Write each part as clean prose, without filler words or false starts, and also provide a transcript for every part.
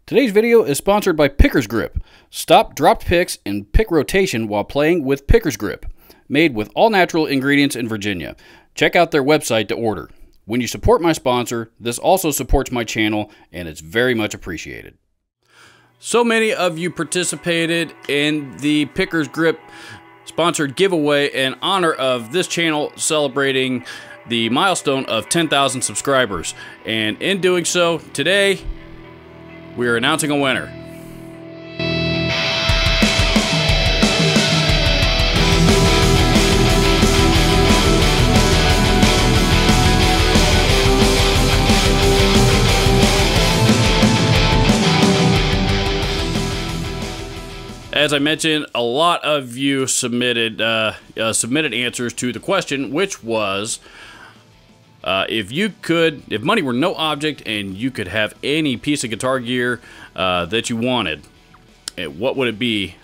Today's video is sponsored by Picker's Grip. Stop dropped picks and pick rotation while playing with Picker's Grip. Made with all natural ingredients in Virginia. Check out their website to order. When you support my sponsor, this also supports my channel and it's very much appreciated. So many of you participated in the Picker's Grip sponsored giveaway in honor of this channel celebrating the milestone of 10,000 subscribers. And in doing so, today, we are announcing a winner. As I mentioned, a lot of you submitted answers to the question, which was, if money were no object and you could have any piece of guitar gear that you wanted, what would it be?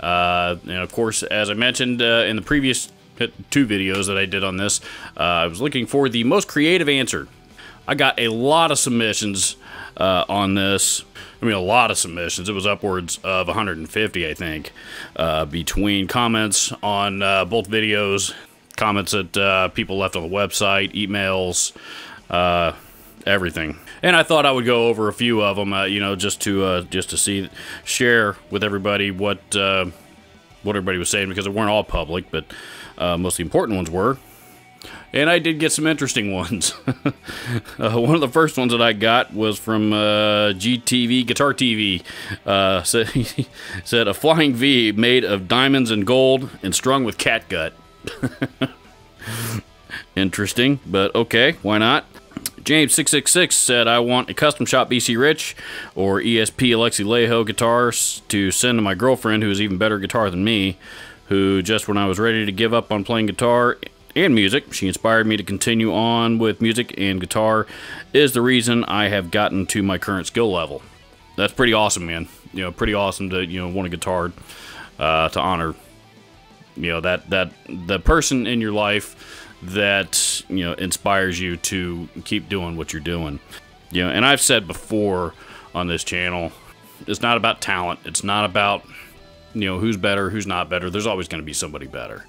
And of course, as I mentioned in the previous 2 videos that I did on this, I was looking for the most creative answer. I got a lot of submissions on this. I mean, a lot of submissions. It was upwards of 150, I think, between comments on both videos, comments that people left on the website, emails, everything. And I thought I would go over a few of them, you know, just to share with everybody what everybody was saying, because they weren't all public, but most of the important ones were. And I did get some interesting ones. One of the first ones that I got was from GTV, Guitar TV. Said a flying V made of diamonds and gold and strung with catgut. Interesting, but okay, why not? James666 said, I want a custom shop BC Rich or ESP Alexi Leho guitars to send to my girlfriend, who is even better guitar than me, who just when I was ready to give up on playing guitar and music, she inspired me to continue on with music, and guitar is the reason I have gotten to my current skill level. That's pretty awesome, man. You know, pretty awesome to, you know, want a guitar to honor, you know, the person in your life that, you know, inspires you to keep doing what you're doing. You know, and I've said before on this channel, it's not about talent. It's not about, you know, who's better, who's not better. There's always going to be somebody better.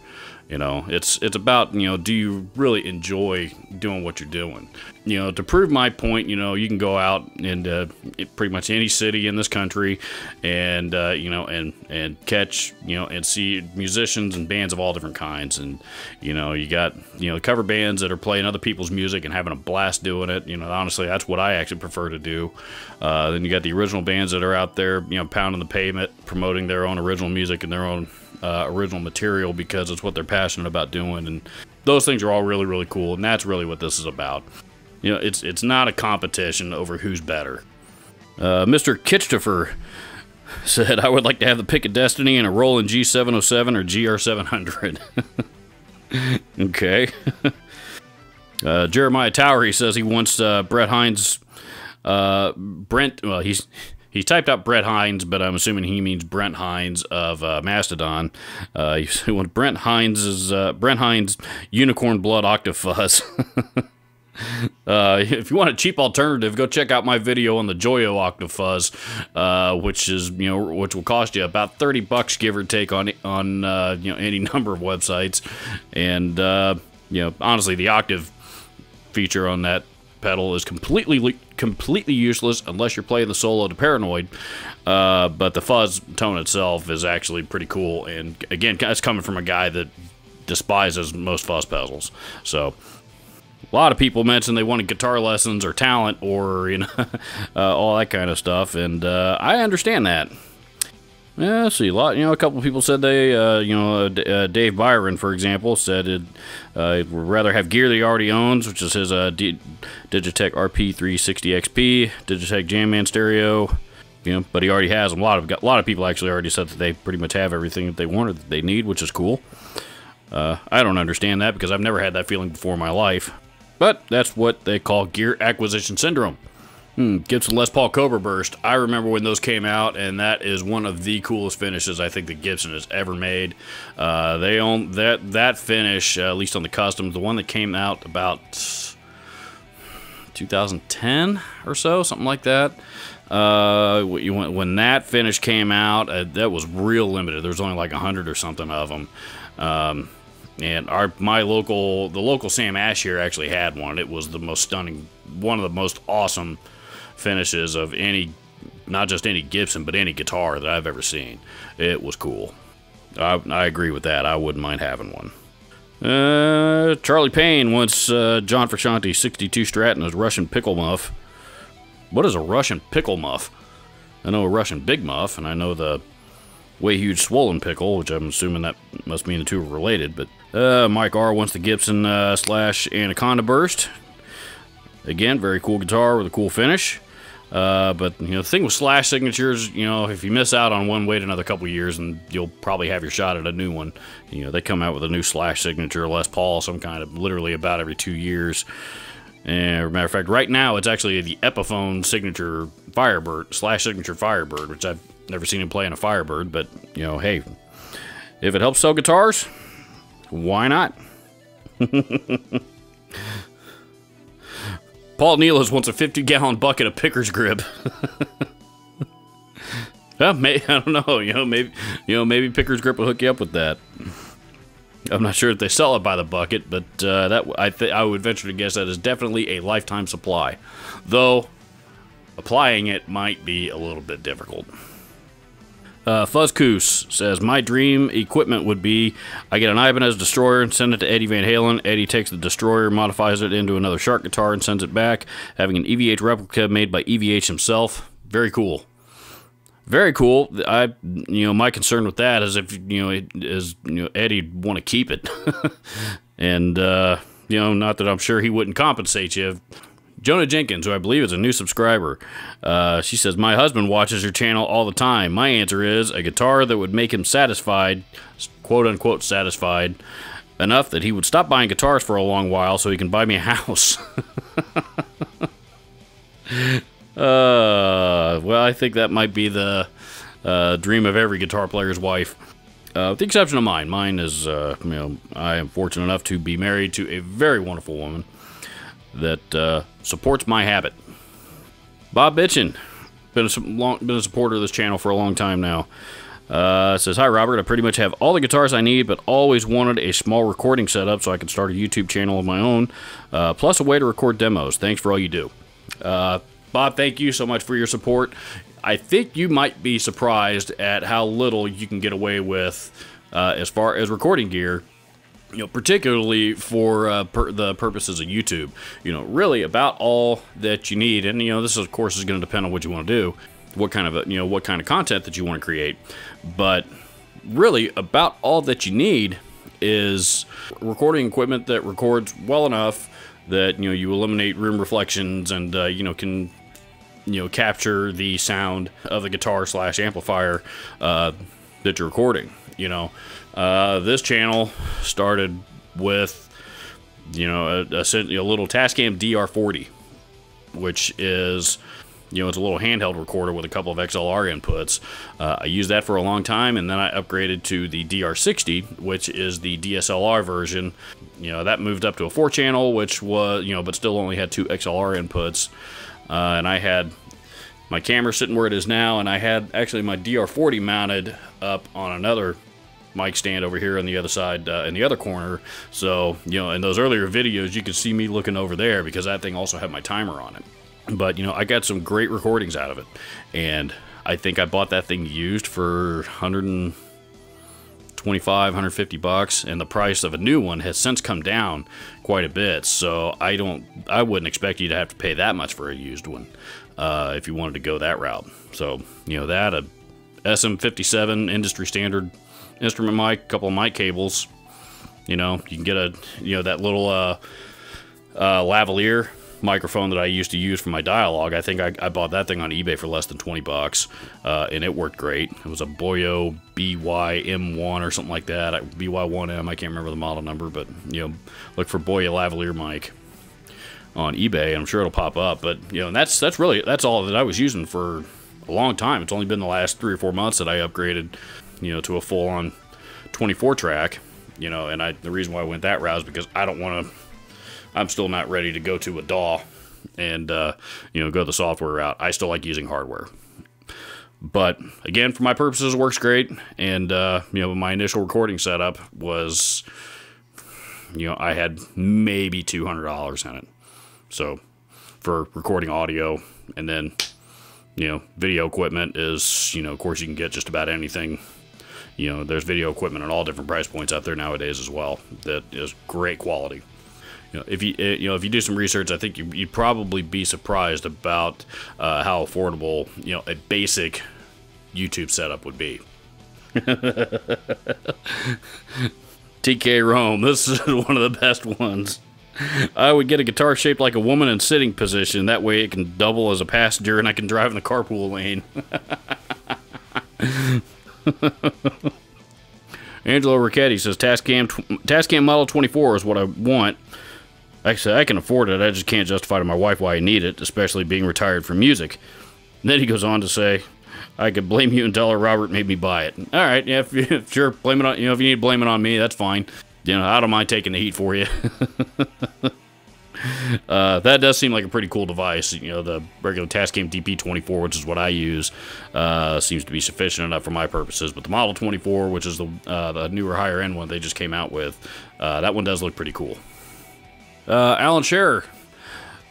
You know, it's about, you know, do you really enjoy doing what you're doing? You know, to prove my point, you know, you can go out into pretty much any city in this country and, you know, and catch, you know, and see musicians and bands of all different kinds. And, you know, you got, you know, cover bands that are playing other people's music and having a blast doing it. You know, honestly, that's what I actually prefer to do. Then you got the original bands that are out there, you know, pounding the pavement, promoting their own original music and their own original material because it's what they're passionate about doing, and those things are all really, really cool, and that's really what this is about. You know, it's not a competition over who's better. Mr. Kitchtifer said, I would like to have the pick of destiny in a Roland G707 or GR700. Okay. Jeremiah Tower, he says he wants Brett Hines, well, he typed out Brett Hines, but I'm assuming he means Brent Hines of Mastodon. He wants Brent Hines Unicorn Blood Octave Fuzz. If you want a cheap alternative, go check out my video on the Joyo Octave Fuzz, which is, you know, which will cost you about $30 give or take on you know, any number of websites. And you know, honestly, the octave feature on that pedal is completely useless unless you're playing the solo to Paranoid, but the fuzz tone itself is actually pretty cool, and again, that's coming from a guy that despises most fuzz pedals. So a lot of people mentioned they wanted guitar lessons or talent or, you know, all that kind of stuff, and I understand that. Yeah, let's see, a couple of people said they, you know, Dave Byron, for example, said he'd would rather have gear that he already owns, which is his Digitech RP360 XP, Digitech Jamman stereo, you know, but he already has them. A lot of people actually already said that they pretty much have everything that they want or that they need, which is cool. I don't understand that because I've never had that feeling before in my life, but that's what they call gear acquisition syndrome. Gibson Les Paul Cobra Burst. I remember when those came out, and that is one of the coolest finishes I think that Gibson has ever made. They own that finish, at least on the customs. The one that came out about 2010 or so, something like that. When that finish came out, that was real limited. There was only like 100 or something of them. And the local Sam Ash here actually had one. It was the most stunning, one of the most awesome finishes of any, not just any Gibson, but any guitar that I've ever seen. It was cool. I agree with that. I wouldn't mind having one. Charlie Payne wants John Frusciante 62 Strat and his Russian pickle muff. What is a Russian pickle muff? I know a Russian big muff, and I know the way huge swollen pickle, which I'm assuming that must mean the two are related. But Mike R wants the Gibson slash Anaconda Burst. Again, very cool guitar with a cool finish. But the thing with slash signatures, if you miss out on one, wait another couple years and you'll probably have your shot at a new one. They come out with a new slash signature, Les Paul, some kind of literally about every 2 years. And as a matter of fact, right now it's actually the Epiphone signature Firebird, slash signature Firebird, which I've never seen him play in a Firebird, but hey, if it helps sell guitars, why not? Paul Neelas wants a 50-gallon bucket of Picker's grip. Well, I don't know. Maybe Picker's grip will hook you up with that. I'm not sure if they sell it by the bucket, but I would venture to guess that is definitely a lifetime supply. Though applying it might be a little bit difficult. Fuzzcoos says, my dream equipment would be I get an Ibanez Destroyer and send it to Eddie Van Halen. Eddie takes the Destroyer, modifies it into another Shark guitar, and sends it back, having an EVH replica made by EVH himself. Very cool. Very cool. My concern with that is if Eddie'd want to keep it, and not that I'm sure he wouldn't compensate you. Jonah Jenkins, who I believe is a new subscriber, she says, my husband watches your channel all the time. My answer is a guitar that would make him satisfied, quote-unquote satisfied, enough that he would stop buying guitars for a long while so he can buy me a house. Well, I think that might be the dream of every guitar player's wife. With the exception of mine. Mine is, I am fortunate enough to be married to a very wonderful woman that supports my habit. Bob Bitchin, been a supporter of this channel for a long time now. Says, hi Robert, I pretty much have all the guitars I need, but always wanted a small recording setup so I could start a YouTube channel of my own, plus a way to record demos. Thanks for all you do. Bob, thank you so much for your support. I think you might be surprised at how little you can get away with as far as recording gear, particularly for the purposes of YouTube. Really about all that you need, and this of course is going to depend on what you want to do, what kind of content that you want to create, but really about all that you need is recording equipment that records well enough that you eliminate room reflections and can capture the sound of the guitar slash amplifier that you're recording. This channel started with a little Tascam DR40, which is it's a little handheld recorder with a couple of XLR inputs. I used that for a long time, and then I upgraded to the DR60, which is the DSLR version. That moved up to a 4-channel, which was, but still only had 2 XLR inputs. And I had my camera sitting where it is now, and I had actually my DR40 mounted up on another mic stand over here on the other side, in the other corner. So, in those earlier videos, you could see me looking over there because that thing also had my timer on it. But, I got some great recordings out of it. And I think I bought that thing used for $125, $150, and the price of a new one has since come down quite a bit. So I wouldn't expect you to have to pay that much for a used one if you wanted to go that route. So, that, a SM57 industry standard instrument mic, a couple of mic cables, you can get that little lavalier microphone that I used to use for my dialogue. I think I bought that thing on eBay for less than 20 bucks, and it worked great. It was a Boyo BY-M1 or something like that, BY1M, I can't remember the model number, but, look for Boyo lavalier mic on eBay, and I'm sure it'll pop up. But, and that's all that I was using for a long time. It's only been the last 3 or 4 months that I upgraded, to a full-on 24-track, and the reason why I went that route is because I don't want to, I'm still not ready to go to a DAW, and you know, go the software route. I still like using hardware. But again, for my purposes, it works great. And you know, my initial recording setup was, you know, I had maybe $200 in it. So for recording audio, and then, you know, video equipment is, you know, of course you can get just about anything. You know, there's video equipment at all different price points out there nowadays as well that is great quality. You know, if you do some research, I think you'd probably be surprised about how affordable, you know, a basic YouTube setup would be. TK Rome, this is one of the best ones. I would get a guitar shaped like a woman in sitting position. That way it can double as a passenger and I can drive in the carpool lane. Angelo Ricchetti says, Tascam Model 24 is what I want. I said, I can afford it. I just can't justify to my wife why I need it, especially being retired from music. And then he goes on to say, I could blame you and tell her Robert made me buy it. All right, yeah, if sure, blame it on, you know, if you need to blame it on me, that's fine. You know, I don't mind taking the heat for you. That does seem like a pretty cool device. You know, the regular Tascam DP24, which is what I use, seems to be sufficient enough for my purposes. But the Model 24, which is the newer, higher-end one they just came out with, that one does look pretty cool. Alan Scherer.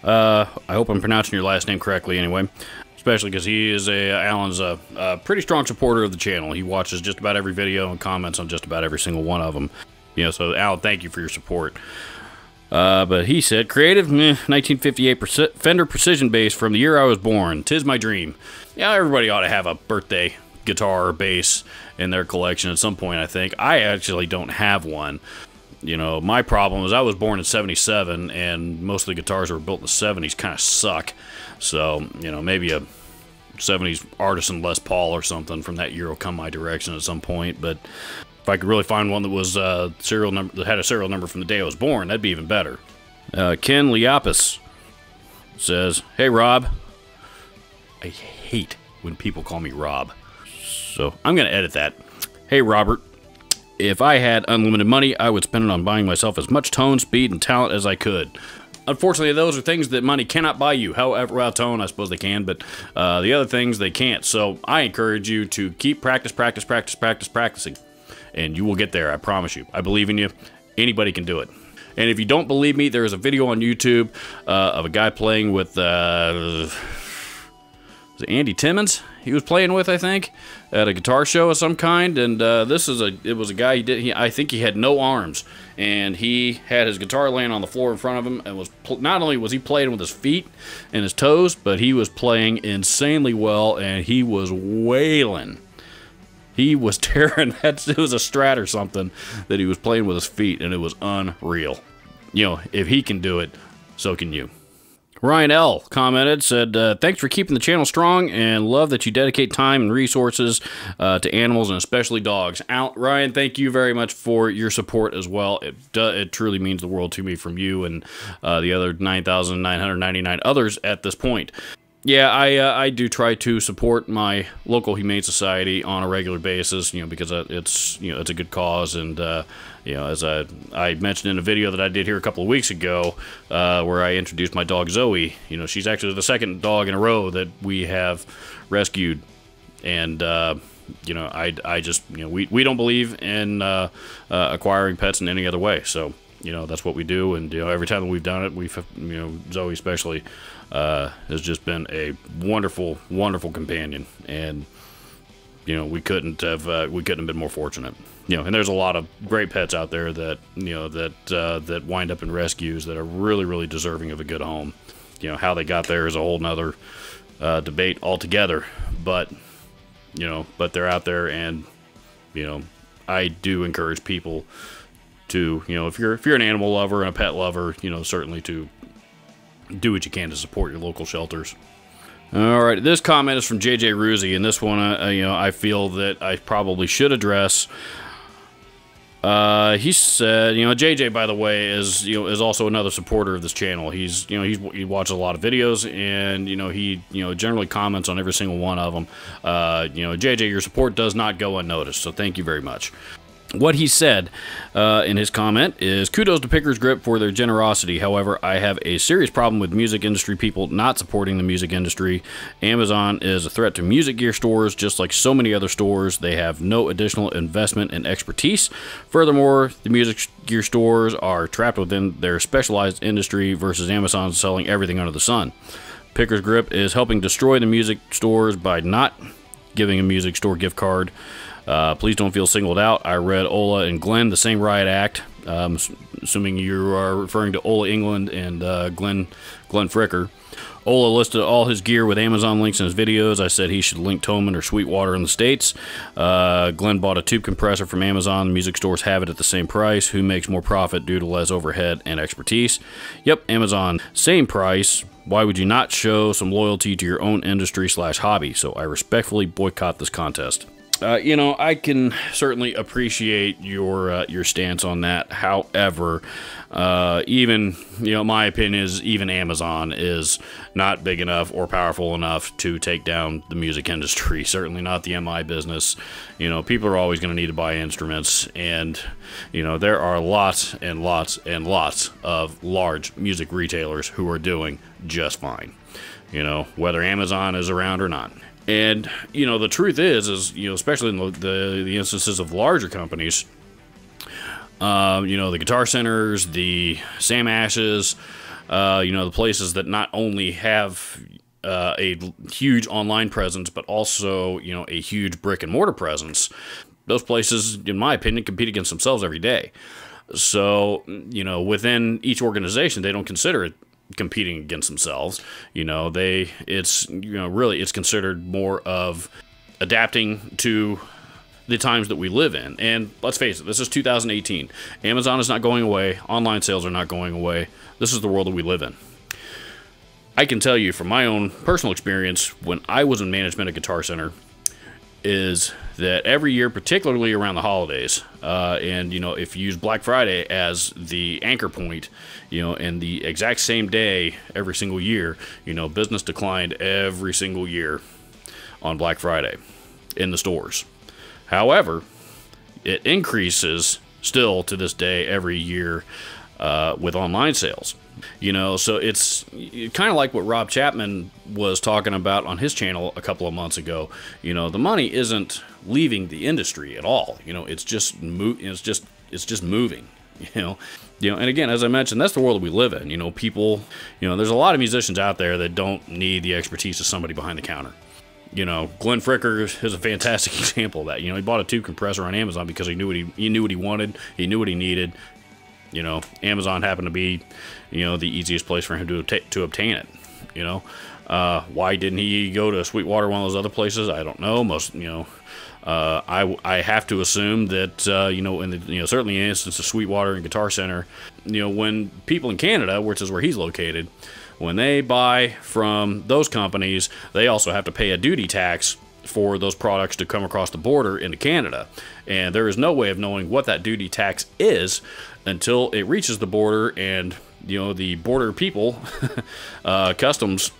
I hope I'm pronouncing your last name correctly anyway. Especially because he is Alan's a pretty strong supporter of the channel. He watches just about every video and comments on just about every single one of them. You know, so Alan, thank you for your support. But he said, creative, 1958 Fender Precision bass from the year I was born. 'Tis my dream. Yeah, everybody ought to have a birthday guitar or bass in their collection at some point, I think. I actually don't have one. You know, my problem is I was born in 77, and most of the guitars that were built in the 70s kind of suck. So, you know, maybe a 70s Artisan Les Paul or something from that year will come my direction at some point. But if I could really find one that was serial number, that had a serial number from the day I was born, that'd be even better. Ken Liapis says, hey, Rob. I hate when people call me Rob. So I'm going to edit that. Hey, Robert. If I had unlimited money, I would spend it on buying myself as much tone, speed, and talent as I could. Unfortunately, those are things that money cannot buy you. However, well, tone, I suppose they can, but the other things, they can't. So I encourage you to keep practicing, and you will get there, I promise you. I believe in you. Anybody can do it. And if you don't believe me, there is a video on YouTube of a guy playing with... was it Andy Timmons he was playing with, I think, at a guitar show of some kind, and it was a guy, I think he had no arms, and he had his guitar laying on the floor in front of him, and not only was he playing with his feet and his toes, but he was playing insanely well, and he was wailing. He was tearing, it was a Strat or something that he was playing with his feet, and it was unreal. You know, if he can do it, so can you. Ryan L. commented, said, thanks for keeping the channel strong and love that you dedicate time and resources to animals and especially dogs. Ryan, thank you very much for your support as well. It truly means the world to me from you and the other 9,999 others at this point. Yeah, I do try to support my local humane society on a regular basis, you know, because it's a good cause, and you know, as I mentioned in a video that I did here a couple of weeks ago, where I introduced my dog Zoe. You know, she's actually the second dog in a row that we have rescued, and you know, I just, you know, we don't believe in acquiring pets in any other way, so you know, that's what we do, and you know, every time that we've done it, we've, you know, Zoe especially has just been a wonderful, wonderful companion, and you know, we couldn't have been more fortunate. You know, and there's a lot of great pets out there that, you know, that wind up in rescues that are really, really deserving of a good home. You know, how they got there is a whole nother debate altogether, but you know, but they're out there, and you know, I do encourage people to, you know, if you're an animal lover and a pet lover, you know, certainly to do what you can to support your local shelters. All right, this comment is from JJ Ruzzi, and this one, you know, I feel that I probably should address. He said, you know, JJ, by the way, is also another supporter of this channel. He's, you know, he watches a lot of videos, and you know, he, you know, generally comments on every single one of them. You know, JJ, your support does not go unnoticed, so thank you very much. What he said in his comment is, kudos to Pickers Grip for their generosity. However, I have a serious problem with music industry people not supporting the music industry. Amazon is a threat to music gear stores, just like so many other stores. They have no additional investment and expertise. Furthermore, the music gear stores are trapped within their specialized industry versus Amazon selling everything under the sun. Pickers Grip is helping destroy the music stores by not giving a music store gift card. Please don't feel singled out. I read Ola and Glenn, the same riot act. Assuming you are referring to Ola England and Glenn Fricker. Ola listed all his gear with Amazon links in his videos. I said he should link Toman or Sweetwater in the States. Glenn bought a tube compressor from Amazon. The music stores have it at the same price. Who makes more profit due to less overhead and expertise? Yep, Amazon, same price. Why would you not show some loyalty to your own industry/hobby? So I respectfully boycott this contest. You know, I can certainly appreciate your stance on that. However, even, you know, my opinion is even Amazon is not big enough or powerful enough to take down the music industry. Certainly not the MI business. You know, people are always going to need to buy instruments, and, you know, there are lots and lots and lots of large music retailers who are doing just fine, you know, whether Amazon is around or not. And, you know, the truth is, you know, especially in the instances of larger companies, you know, the Guitar Centers, the Sam Ashes, you know, the places that not only have a huge online presence, but also, you know, a huge brick and mortar presence. Those places, in my opinion, compete against themselves every day. So, you know, within each organization, they don't consider it competing against themselves. You know, it's, you know, really it's considered more of adapting to the times that we live in. And let's face it, this is 2018. Amazon is not going away. Online sales are not going away. This is the world that we live in. I can tell you from my own personal experience when I was in management at Guitar Center is that every year, particularly around the holidays, and, you know, if you use Black Friday as the anchor point, you know, and the exact same day every single year, you know, business declined every single year on Black Friday in the stores. However, it increases still to this day every year with online sales. You know, so it's kind of like what Rob Chapman was talking about on his channel a couple of months ago. You know, the money isn't leaving the industry at all. You know, it's just moving. You know, and again, as I mentioned, that's the world that we live in. You know, people, you know, there's a lot of musicians out there that don't need the expertise of somebody behind the counter. You know, Glenn Fricker is a fantastic example of that. You know, he bought a tube compressor on Amazon because he knew what he wanted, he knew what he needed. You know, Amazon happened to be, you know, the easiest place for him to obtain it. You know, why didn't he go to Sweetwater, one of those other places? I don't know. Most, you know, I have to assume that, you know, in the, you know, certainly in the instance of Sweetwater and Guitar Center, you know, when people in Canada, which is where he's located, when they buy from those companies, they also have to pay a duty tax for those products to come across the border into Canada. And there is no way of knowing what that duty tax is until it reaches the border, and, you know, the border people, customs,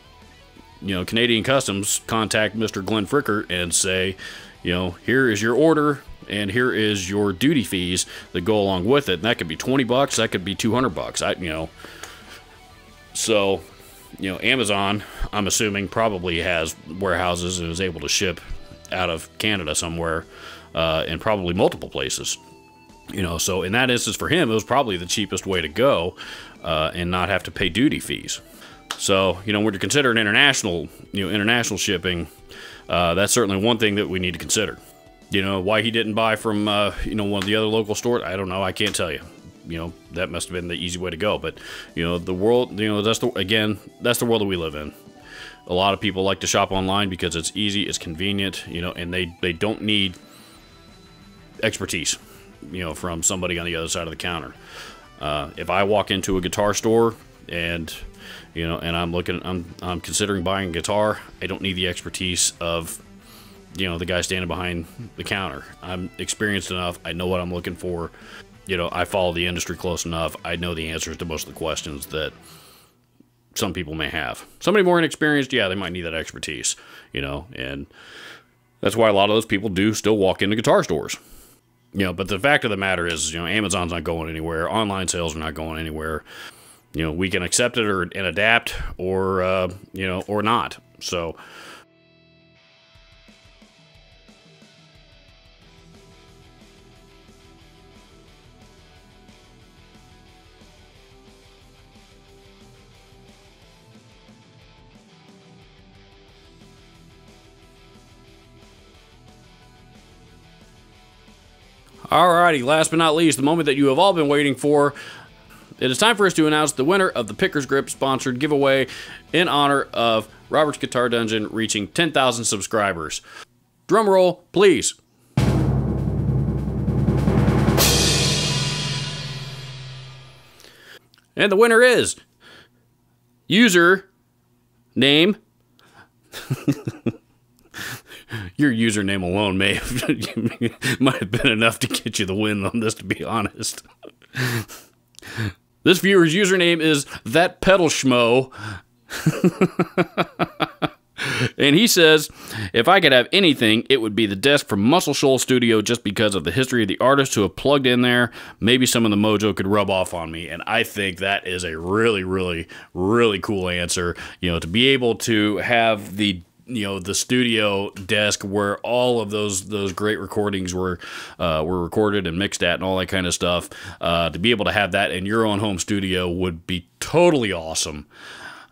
you know, Canadian Customs contact Mr. Glenn Fricker and say, you know, here is your order and here is your duty fees that go along with it. And that could be $20, that could be $200. You know, so, you know, Amazon, I'm assuming, probably has warehouses and is able to ship out of Canada somewhere, and probably multiple places. You know, so in that instance for him, it was probably the cheapest way to go, and not have to pay duty fees. So, you know, when you consider international shipping, that's certainly one thing that we need to consider. You know, why he didn't buy from, you know, one of the other local stores, I don't know. I can't tell you. You know, that must have been the easy way to go. But, you know, the world, you know, that's the world that we live in. A lot of people like to shop online because it's easy, it's convenient, you know, and they don't need expertise, you know, from somebody on the other side of the counter. If I walk into a guitar store and, you know, and I'm considering buying a guitar, I don't need the expertise of, you know, the guy standing behind the counter. I'm experienced enough. I know what I'm looking for. You know, I follow the industry close enough. I know the answers to most of the questions that some people may have. Somebody more inexperienced, yeah, they might need that expertise, you know, and that's why a lot of those people do still walk into guitar stores. You know, but the fact of the matter is, you know, Amazon's not going anywhere. Online sales are not going anywhere. You know, we can accept it and adapt, or you know, or not. So. Alrighty, last but not least, the moment that you have all been waiting for. It is time for us to announce the winner of the Picker's Grip sponsored giveaway in honor of Robert's Guitar Dungeon reaching 10,000 subscribers. Drum roll, please. And the winner is user name. Your username alone might have been enough to get you the win on this, to be honest. This viewer's username is That Pedal Schmo. And he says, if I could have anything, it would be the desk from Muscle Shoals Studio, just because of the history of the artists who have plugged in there. Maybe some of the mojo could rub off on me. And I think that is a really, really, really cool answer. You know, to be able to have the, you know, the studio desk where all of those great recordings were recorded and mixed at and all that kind of stuff, to be able to have that in your own home studio would be totally awesome.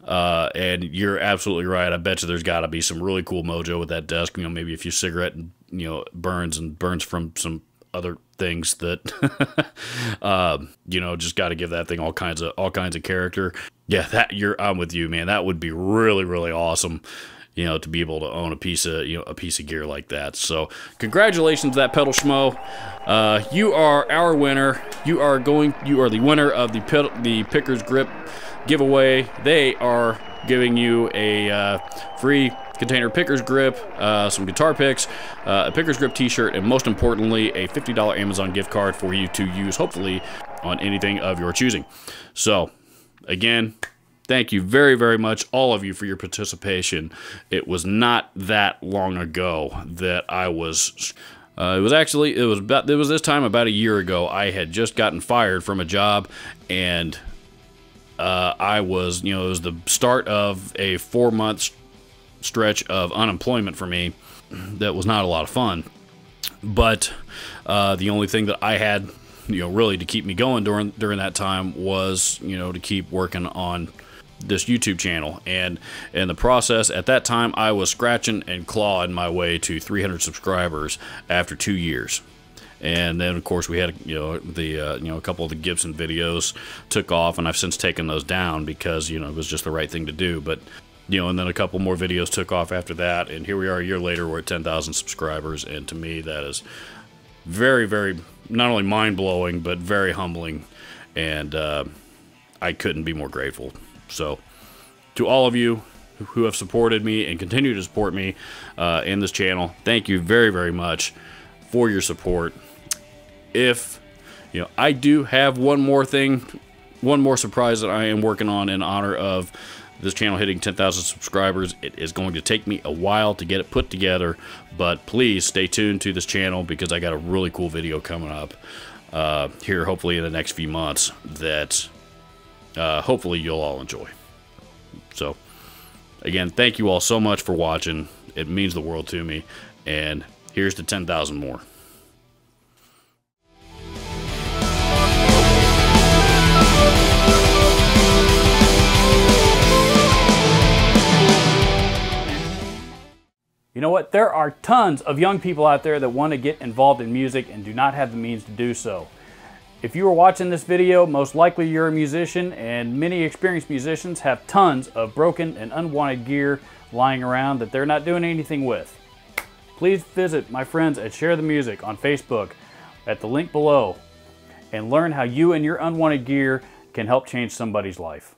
And you're absolutely right. I bet you there's got to be some really cool mojo with that desk. You know, maybe a few cigarette, you know, burns from some other things that, you know, just got to give that thing all kinds of character. Yeah, I'm with you, man. That would be really, really awesome. You know, to be able to own a piece of gear like that. So, congratulations, That Pedal Schmo. You are our winner. You are the winner of the Picker's Grip giveaway. They are giving you a free container Picker's Grip, some guitar picks, a Picker's Grip t-shirt, and most importantly, a $50 Amazon gift card for you to use, hopefully, on anything of your choosing. So, again, thank you very, very much, all of you, for your participation. It was not that long ago that I was... it was this time about a year ago. I had just gotten fired from a job, and I was, you know, it was the start of a 4-month stretch of unemployment for me. That was not a lot of fun, but the only thing that I had, you know, really to keep me going during that time was, you know, to keep working on this YouTube channel. And in the process, at that time, I was scratching and clawing my way to 300 subscribers after 2 years. And then, of course, we had, you know, a couple of the Gibson videos took off, and I've since taken those down because, you know, it was just the right thing to do. But, you know, and then a couple more videos took off after that, and here we are a year later, we're at 10,000 subscribers, and to me, that is very, very, not only mind-blowing, but very humbling, and I couldn't be more grateful. So, to all of you who have supported me and continue to support me in this channel, thank you very, very much for your support. If, you know, I do have one more surprise that I am working on in honor of this channel hitting 10,000 subscribers. It is going to take me a while to get it put together, but please stay tuned to this channel because I got a really cool video coming up here, hopefully in the next few months, that hopefully you'll all enjoy. So, again, thank you all so much for watching. It means the world to me, and here's to 10,000 more. You know what? There are tons of young people out there that want to get involved in music and do not have the means to do so. If you are watching this video, most likely you're a musician, and many experienced musicians have tons of broken and unwanted gear lying around that they're not doing anything with. Please visit my friends at Share the Music on Facebook at the link below and learn how you and your unwanted gear can help change somebody's life.